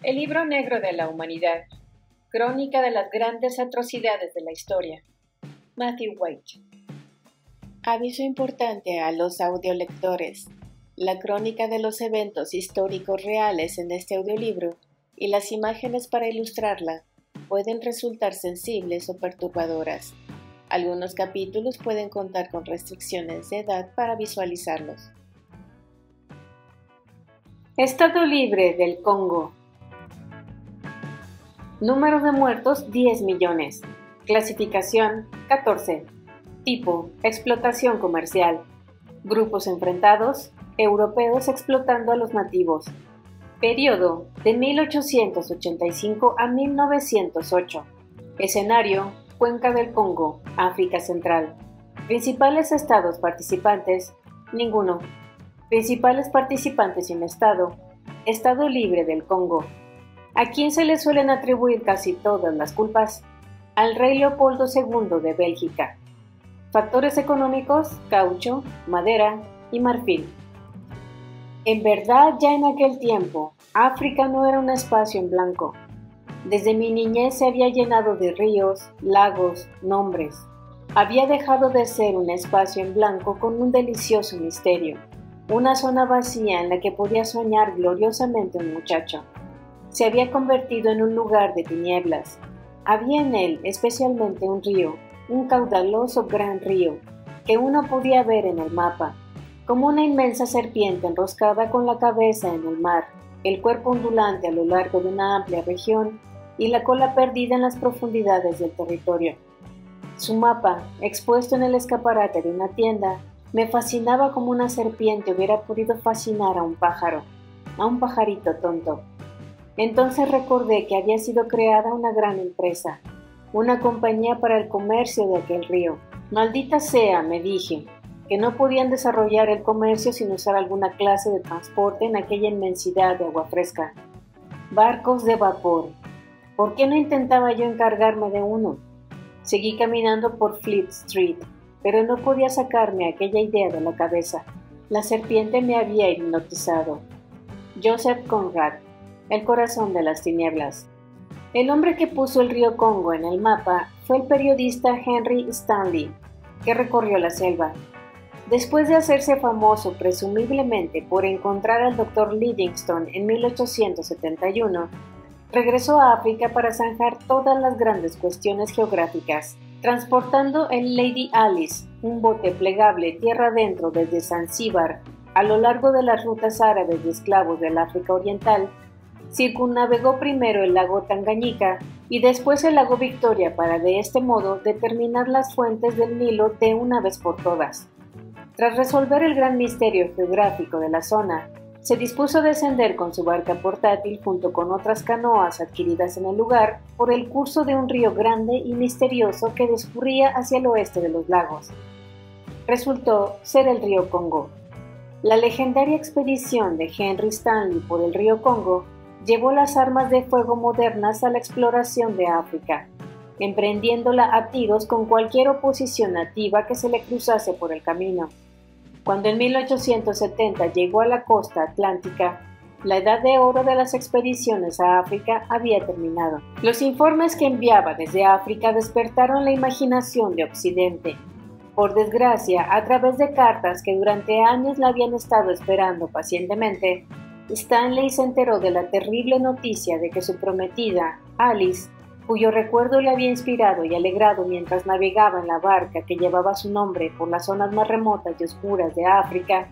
El libro negro de la humanidad, crónica de las grandes atrocidades de la historia. Matthew White. Aviso importante a los audiolectores. La crónica de los eventos históricos reales en este audiolibro y las imágenes para ilustrarla pueden resultar sensibles o perturbadoras. Algunos capítulos pueden contar con restricciones de edad para visualizarlos. Estado libre del Congo. Número de muertos 10 millones. Clasificación 14. Tipo: explotación comercial. Grupos enfrentados: europeos explotando a los nativos. Periodo: de 1885 a 1908. Escenario: Cuenca del Congo, África Central. Principales estados participantes: ninguno. Principales participantes sin estado: Estado libre del Congo. ¿A quién se le suelen atribuir casi todas las culpas? Al rey Leopoldo II de Bélgica. Factores económicos: caucho, madera y marfil. En verdad, ya en aquel tiempo, África no era un espacio en blanco. Desde mi niñez se había llenado de ríos, lagos, nombres. Había dejado de ser un espacio en blanco con un delicioso misterio, una zona vacía en la que podía soñar gloriosamente un muchacho. Se había convertido en un lugar de tinieblas. Había en él especialmente un río, un caudaloso gran río, que uno podía ver en el mapa, como una inmensa serpiente enroscada con la cabeza en el mar, el cuerpo ondulante a lo largo de una amplia región y la cola perdida en las profundidades del territorio. Su mapa, expuesto en el escaparate de una tienda, me fascinaba como una serpiente hubiera podido fascinar a un pajarito tonto. Entonces recordé que había sido creada una gran empresa, una compañía para el comercio de aquel río. Maldita sea, me dije, que no podían desarrollar el comercio sin usar alguna clase de transporte en aquella inmensidad de agua fresca. Barcos de vapor. ¿Por qué no intentaba yo encargarme de uno? Seguí caminando por Fleet Street, pero no podía sacarme aquella idea de la cabeza. La serpiente me había hipnotizado. Joseph Conrad, El corazón de las tinieblas. El hombre que puso el río Congo en el mapa fue el periodista Henry Stanley, que recorrió la selva. Después de hacerse famoso presumiblemente por encontrar al Dr. Livingstone en 1871, regresó a África para zanjar todas las grandes cuestiones geográficas, transportando el Lady Alice, un bote plegable tierra adentro desde Zanzíbar, a lo largo de las rutas árabes de esclavos del África Oriental. Circunnavegó primero el lago Tanganyika y después el lago Victoria para de este modo determinar las fuentes del Nilo de una vez por todas. Tras resolver el gran misterio geográfico de la zona, se dispuso a descender con su barca portátil junto con otras canoas adquiridas en el lugar por el curso de un río grande y misterioso que discurría hacia el oeste de los lagos. Resultó ser el río Congo. La legendaria expedición de Henry Stanley por el río Congo llevó las armas de fuego modernas a la exploración de África, emprendiéndola a tiros con cualquier oposición nativa que se le cruzase por el camino. Cuando en 1870 llegó a la costa atlántica, la edad de oro de las expediciones a África había terminado. Los informes que enviaba desde África despertaron la imaginación de Occidente. Por desgracia, a través de cartas que durante años la habían estado esperando pacientemente, Stanley se enteró de la terrible noticia de que su prometida, Alice, cuyo recuerdo le había inspirado y alegrado mientras navegaba en la barca que llevaba su nombre por las zonas más remotas y oscuras de África,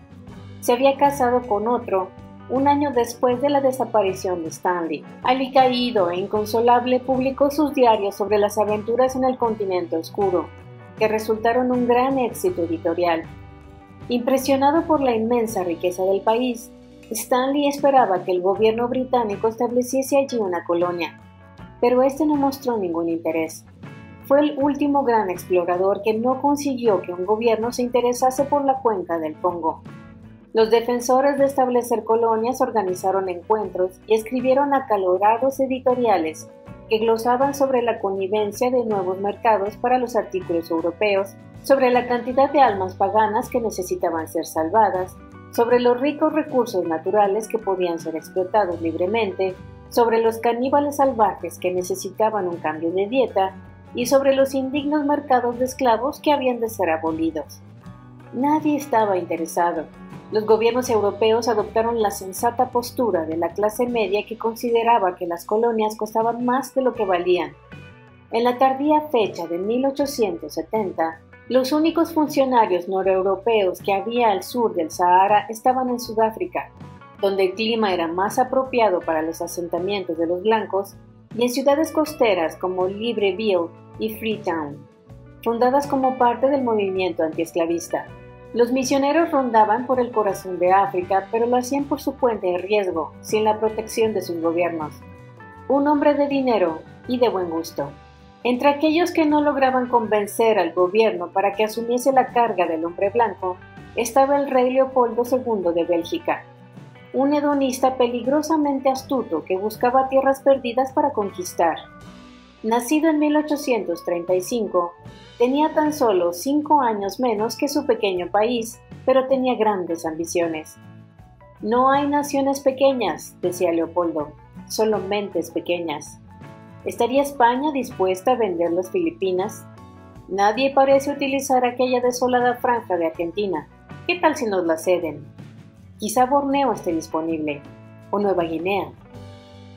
se había casado con otro un año después de la desaparición de Stanley. Alicaído e inconsolable publicó sus diarios sobre las aventuras en el continente oscuro, que resultaron un gran éxito editorial. Impresionado por la inmensa riqueza del país, Stanley esperaba que el gobierno británico estableciese allí una colonia, pero este no mostró ningún interés. Fue el último gran explorador que no consiguió que un gobierno se interesase por la cuenca del Congo. Los defensores de establecer colonias organizaron encuentros y escribieron acalorados editoriales que glosaban sobre la connivencia de nuevos mercados para los artículos europeos, sobre la cantidad de almas paganas que necesitaban ser salvadas, sobre los ricos recursos naturales que podían ser explotados libremente sobre los caníbales salvajes que necesitaban un cambio de dieta y sobre los indignos mercados de esclavos que habían de ser abolidos. Nadie estaba interesado. Los gobiernos europeos adoptaron la sensata postura de la clase media que consideraba que las colonias costaban más de lo que valían. En la tardía fecha de 1870, los únicos funcionarios noreuropeos que había al sur del Sahara estaban en Sudáfrica, donde el clima era más apropiado para los asentamientos de los blancos, y en ciudades costeras como Libreville y Freetown, fundadas como parte del movimiento antiesclavista. Los misioneros rondaban por el corazón de África, pero lo hacían por su cuenta y riesgo, sin la protección de sus gobiernos. Un hombre de dinero y de buen gusto. Entre aquellos que no lograban convencer al gobierno para que asumiese la carga del hombre blanco, estaba el rey Leopoldo II de Bélgica, un hedonista peligrosamente astuto que buscaba tierras perdidas para conquistar. Nacido en 1835, tenía tan solo 5 años menos que su pequeño país, pero tenía grandes ambiciones. No hay naciones pequeñas, decía Leopoldo, solo mentes pequeñas. ¿Estaría España dispuesta a vender las Filipinas? Nadie parece utilizar aquella desolada franja de Argentina. ¿Qué tal si nos la ceden? Quizá Borneo esté disponible, o Nueva Guinea.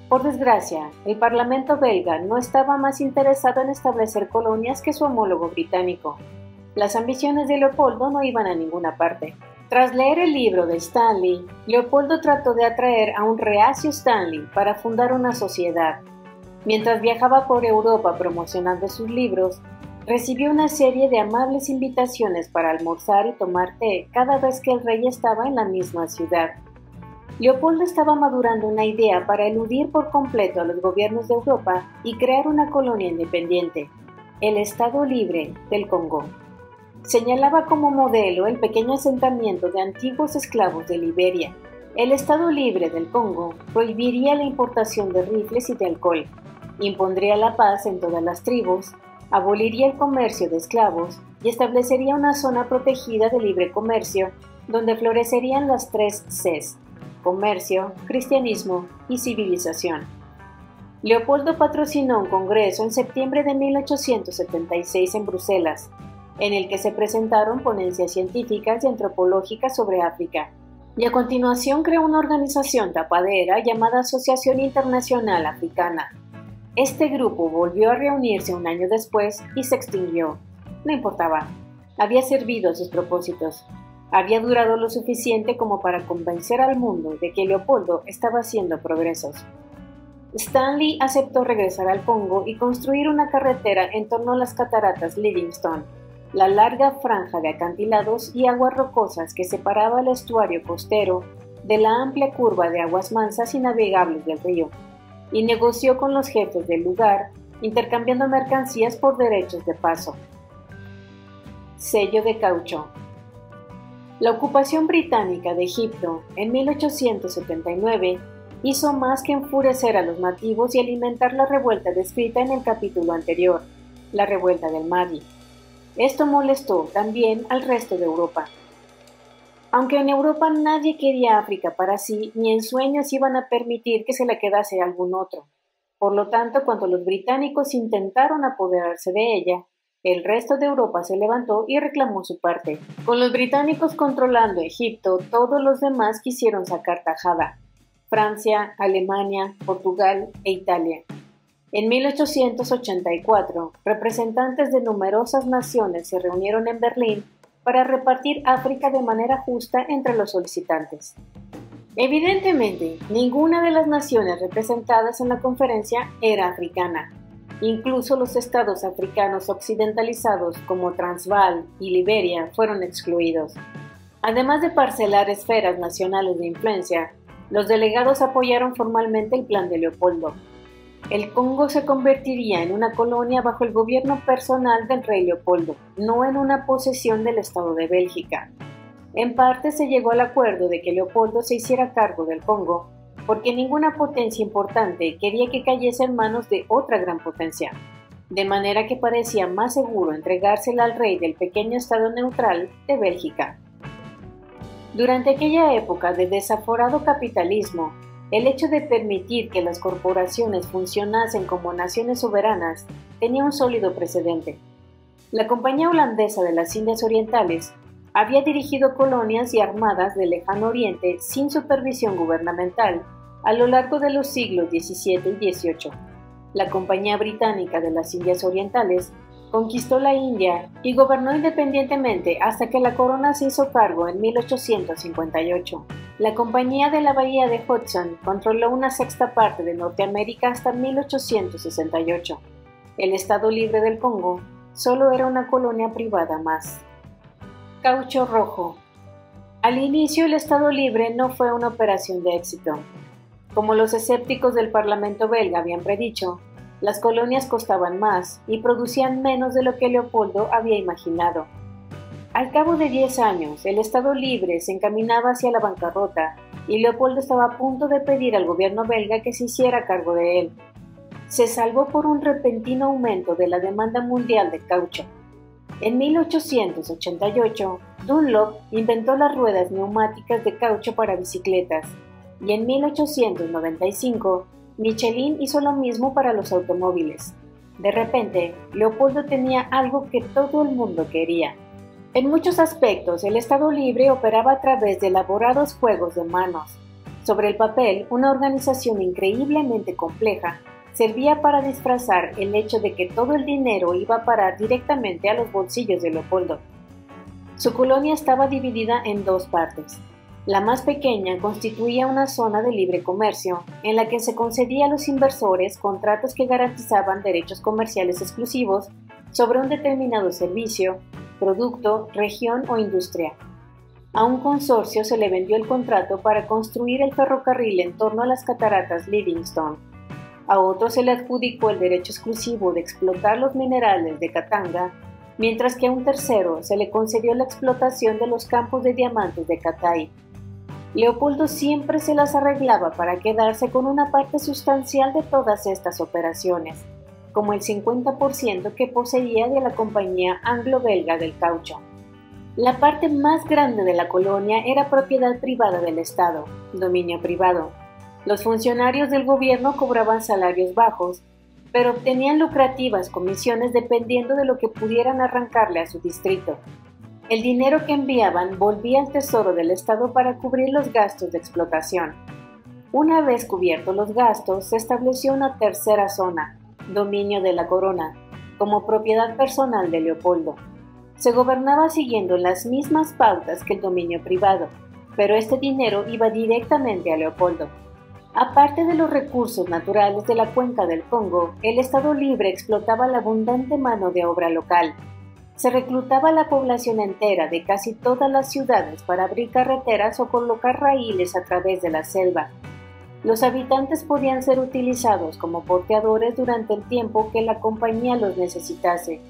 Por desgracia, el Parlamento belga no estaba más interesado en establecer colonias que su homólogo británico. Las ambiciones de Leopoldo no iban a ninguna parte. Tras leer el libro de Stanley, Leopoldo trató de atraer a un reacio Stanley para fundar una sociedad. Mientras viajaba por Europa promocionando sus libros, recibió una serie de amables invitaciones para almorzar y tomar té cada vez que el rey estaba en la misma ciudad. Leopoldo estaba madurando una idea para eludir por completo a los gobiernos de Europa y crear una colonia independiente, el Estado Libre del Congo. Señalaba como modelo el pequeño asentamiento de antiguos esclavos de Liberia. El Estado Libre del Congo prohibiría la importación de rifles y de alcohol, impondría la paz en todas las tribus, aboliría el comercio de esclavos y establecería una zona protegida de libre comercio donde florecerían las 3 Cs: comercio, cristianismo y civilización. Leopoldo patrocinó un congreso en septiembre de 1876 en Bruselas, en el que se presentaron ponencias científicas y antropológicas sobre África, y a continuación creó una organización tapadera llamada Asociación Internacional Africana. Este grupo volvió a reunirse un año después y se extinguió. No importaba, había servido a sus propósitos. Había durado lo suficiente como para convencer al mundo de que Leopoldo estaba haciendo progresos. Stanley aceptó regresar al Congo y construir una carretera en torno a las cataratas Livingstone, la larga franja de acantilados y aguas rocosas que separaba el estuario costero de la amplia curva de aguas mansas y navegables del río, y negoció con los jefes del lugar, intercambiando mercancías por derechos de paso. Sello de caucho. La ocupación británica de Egipto en 1879 hizo más que enfurecer a los nativos y alimentar la revuelta descrita en el capítulo anterior, la revuelta del Mahdi. Esto molestó también al resto de Europa. Aunque en Europa nadie quería África para sí, ni en sueños iban a permitir que se la quedase algún otro. Por lo tanto, cuando los británicos intentaron apoderarse de ella, el resto de Europa se levantó y reclamó su parte. Con los británicos controlando Egipto, todos los demás quisieron sacar tajada: Francia, Alemania, Portugal e Italia. En 1884, representantes de numerosas naciones se reunieron en Berlín para repartir África de manera justa entre los solicitantes. Evidentemente, ninguna de las naciones representadas en la conferencia era africana. Incluso los estados africanos occidentalizados como Transvaal y Liberia fueron excluidos. Además de parcelar esferas nacionales de influencia, los delegados apoyaron formalmente el plan de Leopoldo. El Congo se convertiría en una colonia bajo el gobierno personal del rey Leopoldo, no en una posesión del Estado de Bélgica. En parte se llegó al acuerdo de que Leopoldo se hiciera cargo del Congo, porque ninguna potencia importante quería que cayese en manos de otra gran potencia, de manera que parecía más seguro entregársela al rey del pequeño estado neutral de Bélgica. Durante aquella época de desaforado capitalismo, El hecho de permitir que las corporaciones funcionasen como naciones soberanas tenía un sólido precedente. La Compañía Holandesa de las Indias Orientales había dirigido colonias y armadas del Lejano Oriente sin supervisión gubernamental a lo largo de los siglos XVII y XVIII. La Compañía Británica de las Indias Orientales conquistó la India y gobernó independientemente hasta que la corona se hizo cargo en 1858. La Compañía de la Bahía de Hudson controló una sexta parte de Norteamérica hasta 1868. El Estado Libre del Congo solo era una colonia privada más. Caucho rojo. Al inicio, el Estado Libre no fue una operación de éxito. Como los escépticos del Parlamento belga habían predicho, las colonias costaban más y producían menos de lo que Leopoldo había imaginado. Al cabo de 10 años, el Estado Libre se encaminaba hacia la bancarrota y Leopoldo estaba a punto de pedir al gobierno belga que se hiciera cargo de él. Se salvó por un repentino aumento de la demanda mundial de caucho. En 1888, Dunlop inventó las ruedas neumáticas de caucho para bicicletas, y en 1895, Michelin hizo lo mismo para los automóviles. De repente, Leopoldo tenía algo que todo el mundo quería. En muchos aspectos, el Estado Libre operaba a través de elaborados juegos de manos. Sobre el papel, una organización increíblemente compleja servía para disfrazar el hecho de que todo el dinero iba a parar directamente a los bolsillos de Leopoldo. Su colonia estaba dividida en dos partes. La más pequeña constituía una zona de libre comercio, en la que se concedía a los inversores contratos que garantizaban derechos comerciales exclusivos sobre un determinado servicio, producto, región o industria. A un consorcio se le vendió el contrato para construir el ferrocarril en torno a las cataratas Livingstone. A otro se le adjudicó el derecho exclusivo de explotar los minerales de Katanga, mientras que a un tercero se le concedió la explotación de los campos de diamantes de Catay. Leopoldo siempre se las arreglaba para quedarse con una parte sustancial de todas estas operaciones, como el 50% que poseía de la Compañía Anglo-Belga del Caucho. La parte más grande de la colonia era propiedad privada del Estado, dominio privado. Los funcionarios del gobierno cobraban salarios bajos, pero obtenían lucrativas comisiones dependiendo de lo que pudieran arrancarle a su distrito. El dinero que enviaban volvía al tesoro del Estado para cubrir los gastos de explotación. Una vez cubiertos los gastos, se estableció una tercera zona, dominio de la corona, como propiedad personal de Leopoldo. Se gobernaba siguiendo las mismas pautas que el dominio privado, pero este dinero iba directamente a Leopoldo. Aparte de los recursos naturales de la cuenca del Congo, el Estado Libre explotaba la abundante mano de obra local. Se reclutaba a la población entera de casi todas las ciudades para abrir carreteras o colocar raíles a través de la selva. Los habitantes podían ser utilizados como porteadores durante el tiempo que la compañía los necesitase,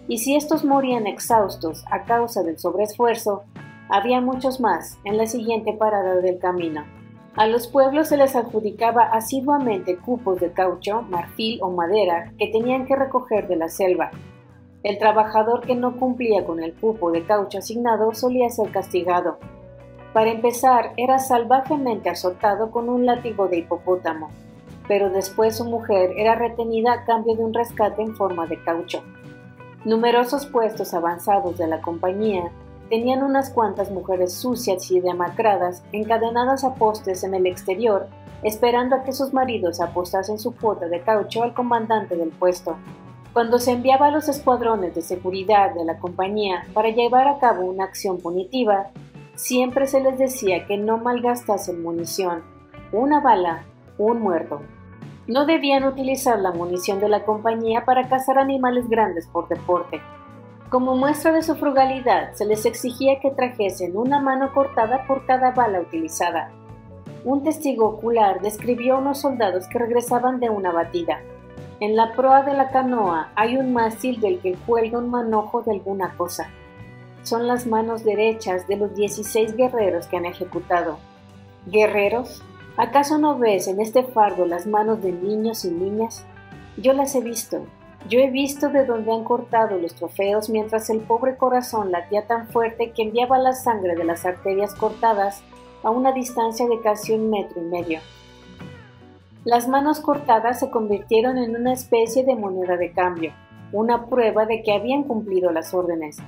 y si estos morían exhaustos a causa del sobreesfuerzo, había muchos más en la siguiente parada del camino. A los pueblos se les adjudicaba asiduamente cupos de caucho, marfil o madera que tenían que recoger de la selva. El trabajador que no cumplía con el cupo de caucho asignado solía ser castigado. Para empezar, era salvajemente azotado con un látigo de hipopótamo, pero después su mujer era retenida a cambio de un rescate en forma de caucho. Numerosos puestos avanzados de la compañía tenían unas cuantas mujeres sucias y demacradas encadenadas a postes en el exterior, esperando a que sus maridos apostasen su cuota de caucho al comandante del puesto. Cuando se enviaba a los escuadrones de seguridad de la compañía para llevar a cabo una acción punitiva, siempre se les decía que no malgastasen munición, una bala, un muerto. No debían utilizar la munición de la compañía para cazar animales grandes por deporte. Como muestra de su frugalidad, se les exigía que trajesen una mano cortada por cada bala utilizada. Un testigo ocular describió a unos soldados que regresaban de una batida. En la proa de la canoa hay un mástil del que cuelga un manojo de alguna cosa. Son las manos derechas de los 16 guerreros que han ejecutado. ¿Guerreros? ¿Acaso no ves en este fardo las manos de niños y niñas? Yo las he visto. Yo he visto de dónde han cortado los trofeos mientras el pobre corazón latía tan fuerte que enviaba la sangre de las arterias cortadas a una distancia de casi 1,5 metros. Las manos cortadas se convirtieron en una especie de moneda de cambio, una prueba de que habían cumplido las órdenes.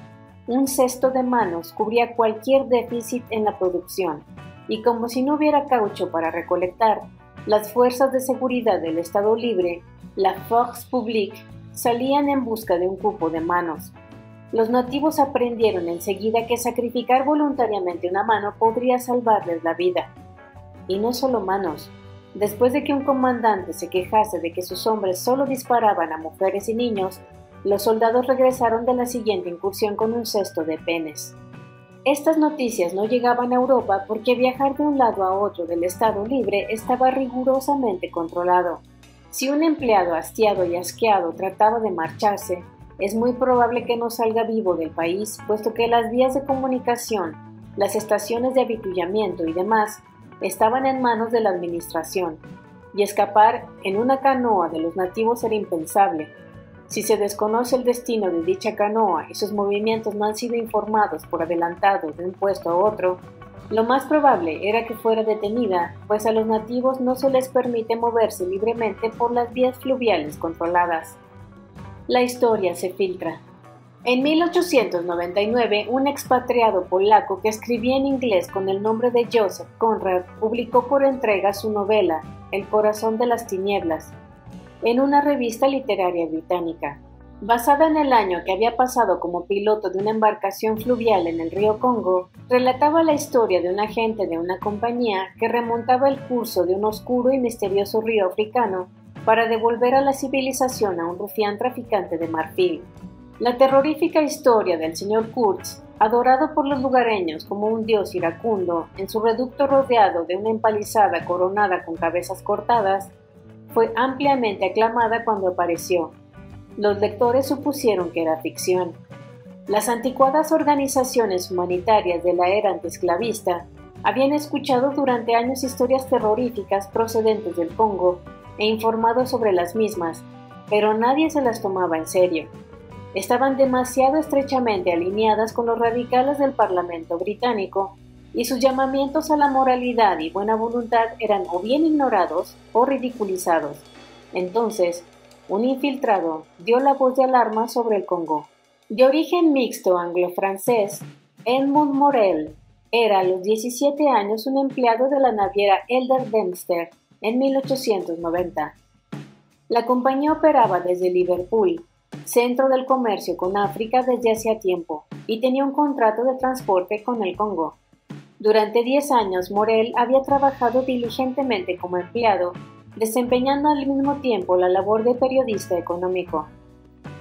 Un cesto de manos cubría cualquier déficit en la producción, y como si no hubiera caucho para recolectar, las fuerzas de seguridad del Estado Libre, la Force Publique, salían en busca de un cupo de manos. Los nativos aprendieron enseguida que sacrificar voluntariamente una mano podría salvarles la vida. Y no solo manos. Después de que un comandante se quejase de que sus hombres solo disparaban a mujeres y niños, los soldados regresaron de la siguiente incursión con un cesto de penes. Estas noticias no llegaban a Europa porque viajar de un lado a otro del Estado Libre estaba rigurosamente controlado. Si un empleado hastiado y asqueado trataba de marcharse, es muy probable que no salga vivo del país, puesto que las vías de comunicación, las estaciones de avituallamiento y demás estaban en manos de la administración, y escapar en una canoa de los nativos era impensable. Si se desconoce el destino de dicha canoa y sus movimientos no han sido informados por adelantado de un puesto a otro, lo más probable era que fuera detenida, pues a los nativos no se les permite moverse libremente por las vías fluviales controladas. La historia se filtra. En 1899, un expatriado polaco que escribía en inglés con el nombre de Joseph Conrad publicó por entrega su novela, El corazón de las tinieblas, en una revista literaria británica. Basada en el año que había pasado como piloto de una embarcación fluvial en el río Congo, relataba la historia de un agente de una compañía que remontaba el curso de un oscuro y misterioso río africano para devolver a la civilización a un rufián traficante de marfil. La terrorífica historia del señor Kurtz, adorado por los lugareños como un dios iracundo, en su reducto rodeado de una empalizada coronada con cabezas cortadas, fue ampliamente aclamada cuando apareció. Los lectores supusieron que era ficción. Las anticuadas organizaciones humanitarias de la era antiesclavista habían escuchado durante años historias terroríficas procedentes del Congo e informado sobre las mismas, pero nadie se las tomaba en serio. Estaban demasiado estrechamente alineadas con los radicales del Parlamento británico y sus llamamientos a la moralidad y buena voluntad eran o bien ignorados o ridiculizados. Entonces, un infiltrado dio la voz de alarma sobre el Congo. De origen mixto anglo-francés, Edmund Morel era a los 17 años un empleado de la naviera Elder Dempster en 1890. La compañía operaba desde Liverpool, centro del comercio con África desde hacía tiempo, y tenía un contrato de transporte con el Congo. Durante 10 años, Morel había trabajado diligentemente como empleado, desempeñando al mismo tiempo la labor de periodista económico.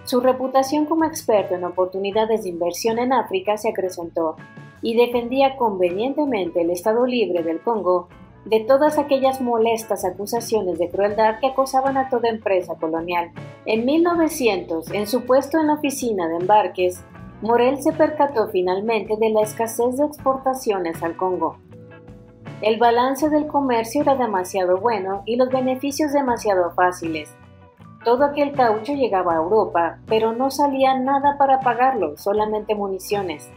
Su reputación como experto en oportunidades de inversión en África se acrecentó y defendía convenientemente el Estado Libre del Congo de todas aquellas molestas acusaciones de crueldad que acosaban a toda empresa colonial. En 1900, en su puesto en la oficina de embarques, Morel se percató finalmente de la escasez de exportaciones al Congo. El balance del comercio era demasiado bueno y los beneficios demasiado fáciles. Todo aquel caucho llegaba a Europa, pero no salía nada para pagarlo, solamente municiones.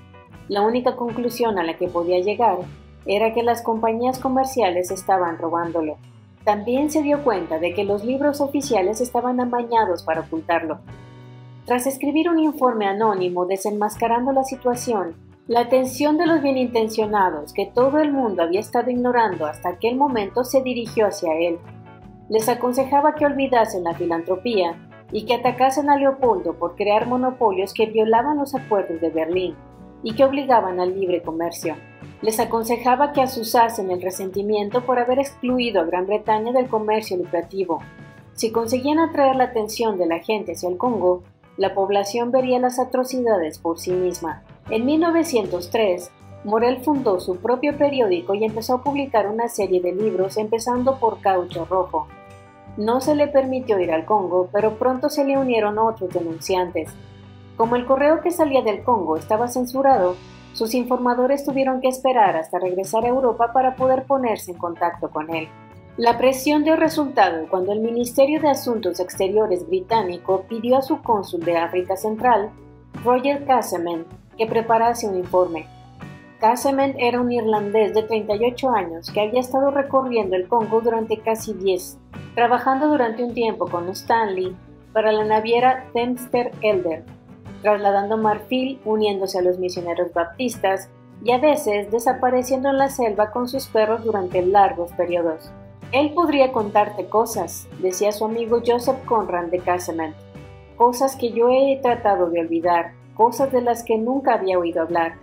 La única conclusión a la que podía llegar era que las compañías comerciales estaban robándolo. También se dio cuenta de que los libros oficiales estaban amañados para ocultarlo. Tras escribir un informe anónimo desenmascarando la situación, la atención de los bienintencionados, que todo el mundo había estado ignorando hasta aquel momento, se dirigió hacia él. Les aconsejaba que olvidasen la filantropía y que atacasen a Leopoldo por crear monopolios que violaban los acuerdos de Berlín y que obligaban al libre comercio. Les aconsejaba que azuzasen el resentimiento por haber excluido a Gran Bretaña del comercio lucrativo. Si conseguían atraer la atención de la gente hacia el Congo, la población vería las atrocidades por sí misma. En 1903, Morel fundó su propio periódico y empezó a publicar una serie de libros, empezando por Caucho Rojo. No se le permitió ir al Congo, pero pronto se le unieron otros denunciantes. Como el correo que salía del Congo estaba censurado, sus informadores tuvieron que esperar hasta regresar a Europa para poder ponerse en contacto con él. La presión dio resultado cuando el Ministerio de Asuntos Exteriores británico pidió a su cónsul de África Central, Roger Casement, que preparase un informe. Casement era un irlandés de 38 años que había estado recorriendo el Congo durante casi 10. trabajando durante un tiempo con Stanley para la naviera Dempster Elder, trasladando marfil, uniéndose a los misioneros baptistas y a veces desapareciendo en la selva con sus perros durante largos periodos. Él podría contarte cosas, decía su amigo Joseph Conrad de Casemont, cosas que yo he tratado de olvidar, cosas de las que nunca había oído hablar.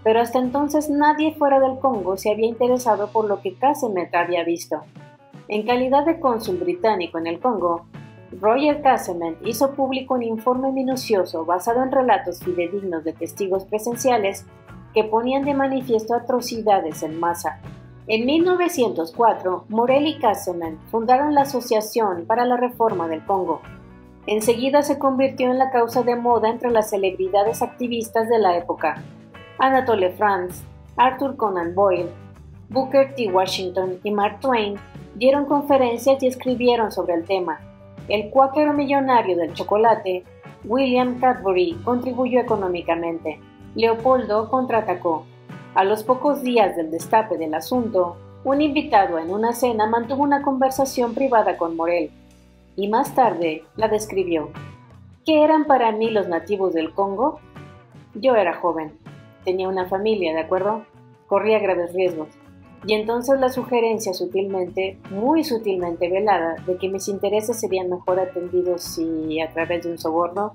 Pero hasta entonces nadie fuera del Congo se había interesado por lo que Casemont había visto. En calidad de cónsul británico en el Congo, Roger Casemont hizo público un informe minucioso basado en relatos fidedignos de testigos presenciales que ponían de manifiesto atrocidades en masa. En 1904, Morel y Casemont fundaron la Asociación para la Reforma del Congo. Enseguida se convirtió en la causa de moda entre las celebridades activistas de la época. Anatole France, Arthur Conan Doyle, Booker T. Washington y Mark Twain dieron conferencias y escribieron sobre el tema. El cuáquero millonario del chocolate, William Cadbury, contribuyó económicamente. Leopoldo contraatacó. A los pocos días del destape del asunto, un invitado en una cena mantuvo una conversación privada con Morel, y más tarde la describió. ¿Qué eran para mí los nativos del Congo? Yo era joven, tenía una familia, ¿de acuerdo? Corría graves riesgos. Y entonces la sugerencia sutilmente, muy sutilmente velada, de que mis intereses serían mejor atendidos si a través de un soborno.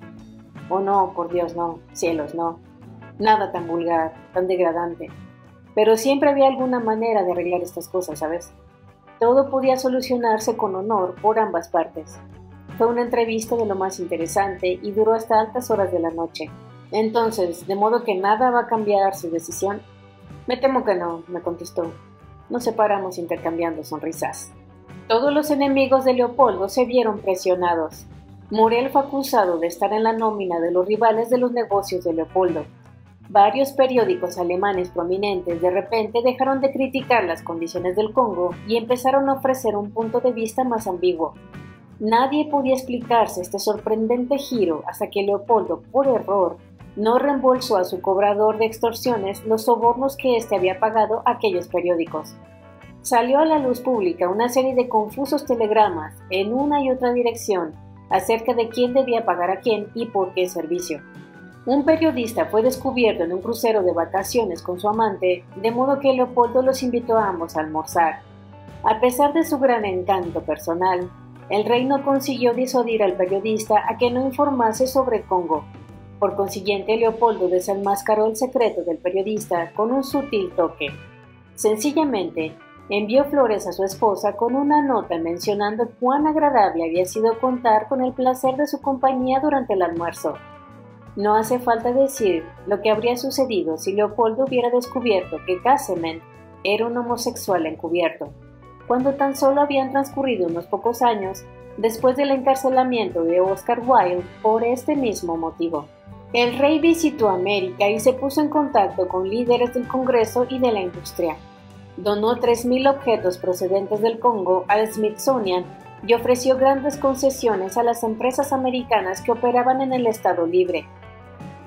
Oh no, por Dios no, cielos no. Nada tan vulgar, tan degradante. Pero siempre había alguna manera de arreglar estas cosas, ¿sabes? Todo podía solucionarse con honor por ambas partes. Fue una entrevista de lo más interesante y duró hasta altas horas de la noche. Entonces, ¿de modo que nada va a cambiar su decisión? Me temo que no, me contestó. Nos separamos intercambiando sonrisas. Todos los enemigos de Leopoldo se vieron presionados. Morel fue acusado de estar en la nómina de los rivales de los negocios de Leopoldo. Varios periódicos alemanes prominentes de repente dejaron de criticar las condiciones del Congo y empezaron a ofrecer un punto de vista más ambiguo. Nadie podía explicarse este sorprendente giro hasta que Leopoldo, por error, no reembolsó a su cobrador de extorsiones los sobornos que éste había pagado a aquellos periódicos. Salió a la luz pública una serie de confusos telegramas en una y otra dirección acerca de quién debía pagar a quién y por qué servicio. Un periodista fue descubierto en un crucero de vacaciones con su amante, de modo que Leopoldo los invitó a ambos a almorzar. A pesar de su gran encanto personal, el rey no consiguió disuadir al periodista a que no informase sobre el Congo. Por consiguiente, Leopoldo desenmascaró el secreto del periodista con un sutil toque. Sencillamente, envió flores a su esposa con una nota mencionando cuán agradable había sido contar con el placer de su compañía durante el almuerzo. No hace falta decir lo que habría sucedido si Leopoldo hubiera descubierto que Casemont era un homosexual encubierto, cuando tan solo habían transcurrido unos pocos años después del encarcelamiento de Oscar Wilde por este mismo motivo. El rey visitó América y se puso en contacto con líderes del Congreso y de la industria. Donó 3,000 objetos procedentes del Congo al Smithsonian y ofreció grandes concesiones a las empresas americanas que operaban en el Estado Libre.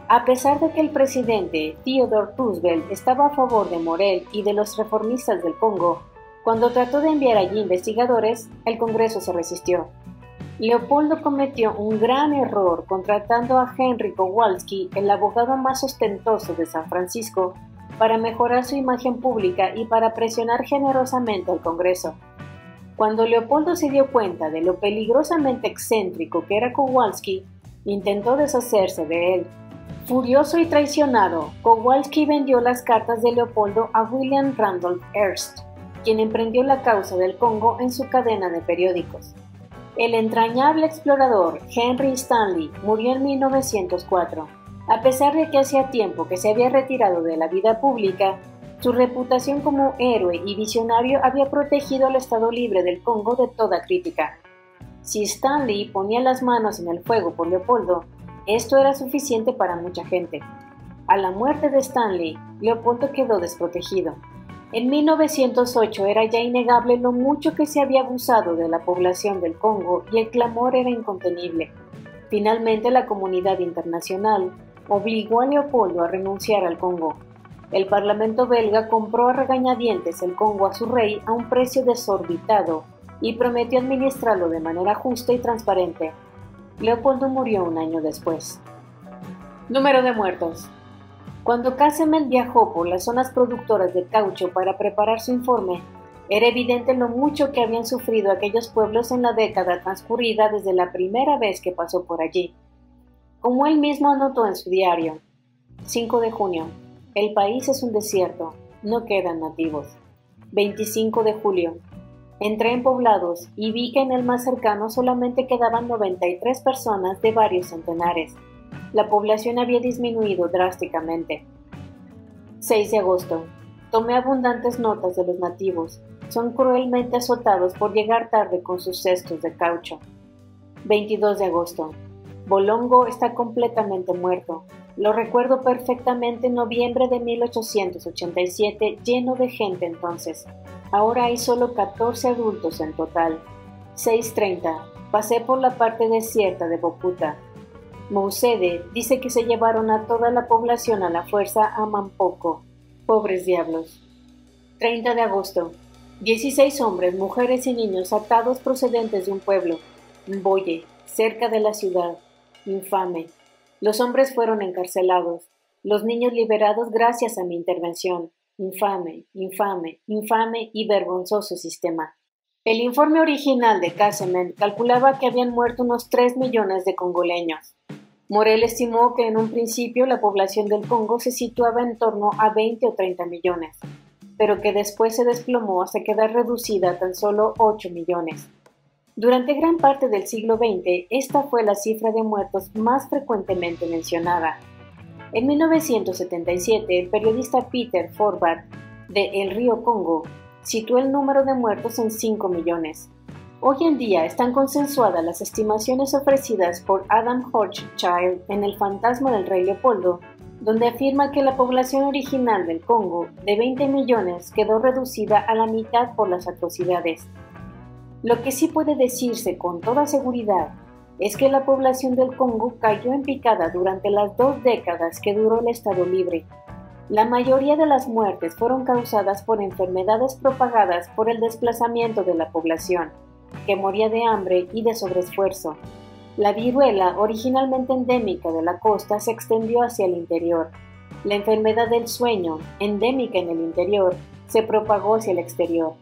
A pesar de que el presidente Theodore Roosevelt estaba a favor de Morel y de los reformistas del Congo, cuando trató de enviar allí investigadores, el Congreso se resistió. Leopoldo cometió un gran error contratando a Henry Kowalski, el abogado más ostentoso de San Francisco, para mejorar su imagen pública y para presionar generosamente al Congreso. Cuando Leopoldo se dio cuenta de lo peligrosamente excéntrico que era Kowalski, intentó deshacerse de él. Furioso y traicionado, Kowalski vendió las cartas de Leopoldo a William Randolph Hearst, quien emprendió la causa del Congo en su cadena de periódicos. El entrañable explorador Henry Stanley murió en 1904. A pesar de que hacía tiempo que se había retirado de la vida pública, su reputación como héroe y visionario había protegido al Estado Libre del Congo de toda crítica. Si Stanley ponía las manos en el fuego por Leopoldo, esto era suficiente para mucha gente. A la muerte de Stanley, Leopoldo quedó desprotegido. En 1908 era ya innegable lo mucho que se había abusado de la población del Congo y el clamor era incontenible. Finalmente, la comunidad internacional obligó a Leopoldo a renunciar al Congo. El Parlamento belga compró a regañadientes el Congo a su rey a un precio desorbitado y prometió administrarlo de manera justa y transparente. Leopoldo murió un año después. Número de muertos. Cuando Casemel viajó por las zonas productoras de caucho para preparar su informe, era evidente lo mucho que habían sufrido aquellos pueblos en la década transcurrida desde la primera vez que pasó por allí. Como él mismo anotó en su diario, 5 de junio, el país es un desierto, no quedan nativos. 25 de julio, entré en poblados y vi que en el más cercano solamente quedaban 93 personas de varios centenares. La población había disminuido drásticamente. 6 de agosto, tomé abundantes notas de los nativos. Son cruelmente azotados por llegar tarde con sus cestos de caucho. 22 de agosto, Bolongo está completamente muerto. Lo recuerdo perfectamente en noviembre de 1887, lleno de gente entonces. Ahora hay solo 14 adultos en total. 6:30. Pasé por la parte desierta de Boputa. Mousede dice que se llevaron a toda la población a la fuerza a Mampoco. Pobres diablos. 30 de agosto. 16 hombres, mujeres y niños atados procedentes de un pueblo, Mboye, cerca de la ciudad. Infame. Los hombres fueron encarcelados, los niños liberados gracias a mi intervención. Infame, infame, infame y vergonzoso sistema. El informe original de Casemel calculaba que habían muerto unos 3 millones de congoleños. Morel estimó que en un principio la población del Congo se situaba en torno a 20 o 30 millones, pero que después se desplomó hasta quedar reducida a tan solo 8 millones. Durante gran parte del siglo XX, esta fue la cifra de muertos más frecuentemente mencionada. En 1977, el periodista Peter Forbat, de El Río Congo, situó el número de muertos en 5 millones. Hoy en día están consensuadas las estimaciones ofrecidas por Adam Hochschild en El fantasma del rey Leopoldo, donde afirma que la población original del Congo, de 20 millones, quedó reducida a la mitad por las atrocidades. Lo que sí puede decirse con toda seguridad es que la población del Congo cayó en picada durante las 2 décadas que duró el Estado Libre. La mayoría de las muertes fueron causadas por enfermedades propagadas por el desplazamiento de la población, que moría de hambre y de sobreesfuerzo. La viruela, originalmente endémica de la costa, se extendió hacia el interior. La enfermedad del sueño, endémica en el interior, se propagó hacia el exterior.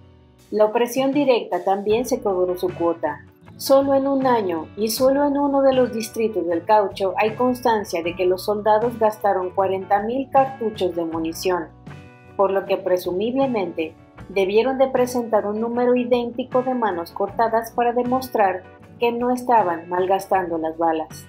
La opresión directa también se cobró su cuota. Solo en un año y solo en uno de los distritos del caucho hay constancia de que los soldados gastaron 40,000 cartuchos de munición, por lo que presumiblemente debieron de presentar un número idéntico de manos cortadas para demostrar que no estaban malgastando las balas.